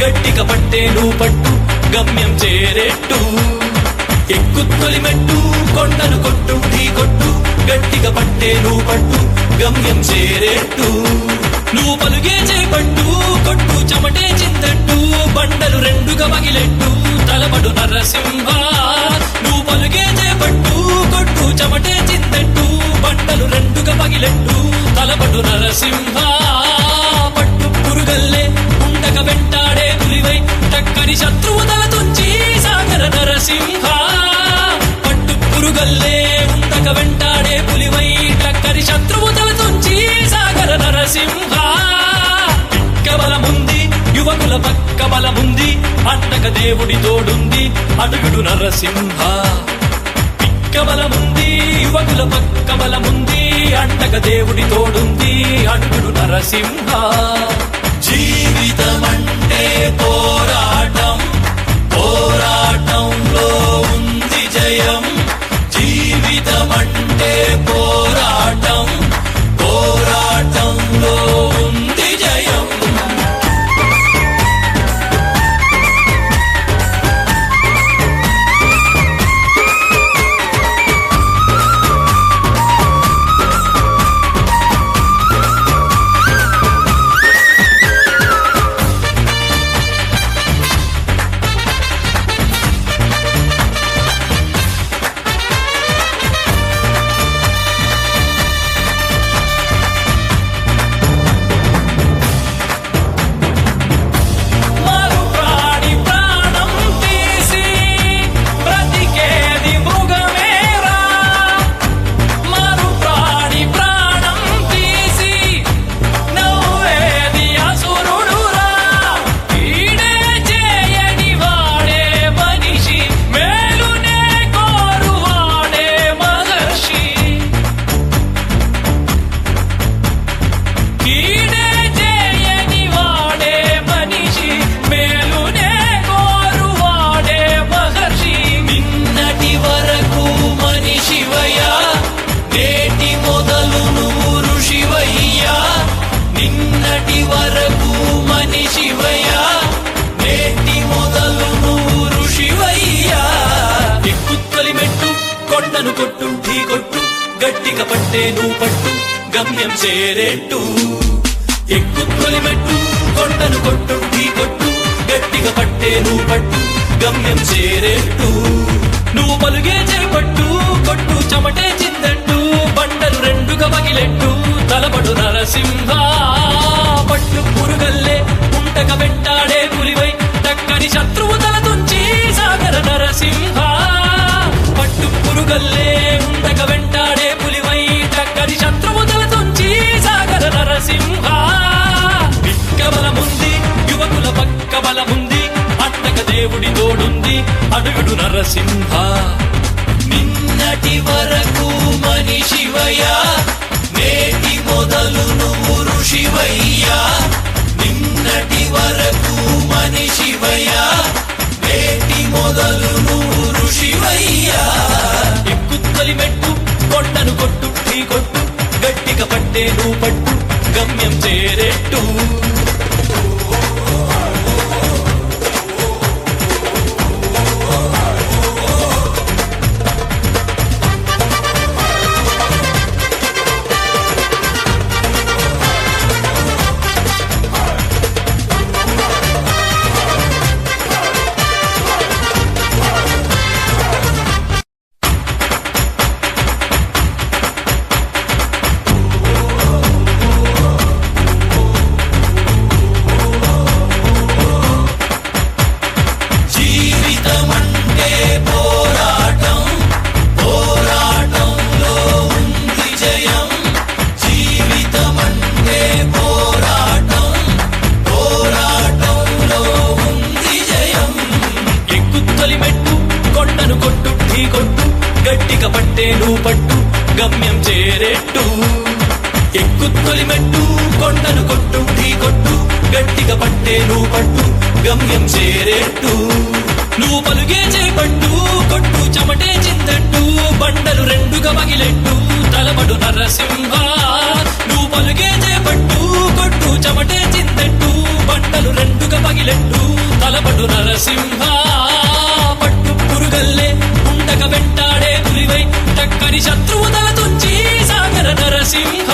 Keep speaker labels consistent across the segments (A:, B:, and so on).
A: గట్టిగా పట్టే నువ్వు పట్టు గమ్యం చేరేట్టు ఎక్కుత్తొలి మెట్టు కొండను కొట్టు ఢీ కొట్టు గట్టిగా పట్టే నువ్వు పట్టు గమ్యం చేరేట్టు నువ్వు పలుగే చేపట్టు కొట్టు చెమటే చింతట్టు బండలు రెండుగా పగిలెట్టు తలపడు నరసింహ నువ్వు పలుగే చేపట్టు కొట్టు చెమటే చింతట్టు బండలు రెండుగా పగిలెట్టు తలపడు నరసింహ పట్టు పురుగల్లే ఉండక వెంటాడే పులివై టక్కని శత్రువు తల తుంచి సాగర నరసింహ పట్టు పురుగల్లే ఉండక వెంటాడే పులివై టక్కని శత్రువు తల తుంచి సాగర నరసింహ బలముంది యువకుల పక్క బలముంది అండక దేవుడి తోడుంది అడుగుడు నరసింహ పిక్క బలముంది యువకుల పక్క బలముంది అండక దేవుడి తోడుంది అడుగుడు నరసింహ జీవితమంటే పోరాటం పోరాటంలో ఉంది జయం జీవితమంటే పోరాటం పోరాటంలో ఉంది జయం కొండను కొట్టు ఢీ కొట్టు గట్టిగా పట్టే నువ్వు పట్టు గమ్యం చేరేట్టు ఎక్కుత్తొలి మెట్టు కొండను కొట్టు ఢీ కొట్టు గట్టిగా పట్టే నువ్వు పట్టు గమ్యం చేరేట్టు నువ్వు పలుగే చేపట్టు కొట్టు చెమటే చిందట్టు బండలు రెండుగా పగిలెట్టు తలపడు నరసింహ పట్టు పురుగల్లే ఉంటక వెంటాడే పులివై టక్కని శత్రువు తల తుంచి సాగర నరసింహ పట్టు పురుగల్లే ఉండక వెంటాడే పులివై టక్కని శత్రువు తల తుంచి సాగర నరసింహ పిక్క బలముంది యువకుల పక్క బలముంది అండక దేవుడి తోడుంది అడుగుడు నరసింహ నిన్నటి వరకు మనిషివయ్యా నేటి మొదలు నువ్వు ఋషివయ్యా నిన్నటి వరకు మనిషివయ్యా నేటి మొదలు నువ్వు ఋషివయ్యా ఎక్కుత్తొలి మెట్టు కొండను కొట్టు ఢీ కొట్టు గట్టిగా పట్టే నువ్వు పట్టు గమ్యం చేరేట్టు గట్టిగా పట్టే నువ్వు పట్టు గమ్యం చేరేట్టు ఎక్కుత్తొలి మెట్టు కొండను కొట్టు ఢీ కొట్టు గట్టిగా పట్టే నువ్వు పట్టు గమ్యం చేరేట్టు నువ్వు పలుగే చేపట్టు కొట్టు చెమటే చింతట్టు బండలు రెండుగా పగిలెట్టు తలపడు నరసింహ నువ్వు పలుగే చేపట్టు కొట్టు చెమటే చింతట్టు బండలు రెండుగా పగిలెట్టు పైలెట్టు తలపడు నరసింహ పట్టు పురుగల్లే ఉండక వెంటాడే పులివై టక్కని శత్రువు తల తుంచి సాగర నరసింహ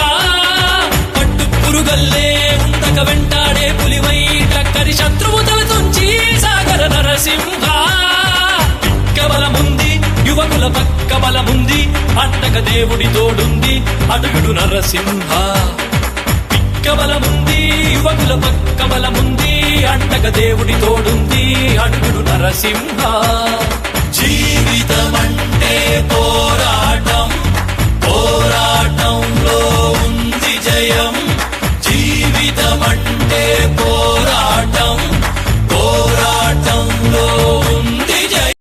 A: పట్టు పురుగల్లే ఉండక వెంటాడే పులివై టక్కని శత్రువు తల తుంచి సాగర నరసింహ బలముంది యువకుల పక్క బలముంది అండక దేవుడి తోడుంది అడుగుడు నరసింహ పిక్క బలముంది యువకుల పక్క బలముంది అండక దేవుడి తోడుంది అడుగుడు నరసింహ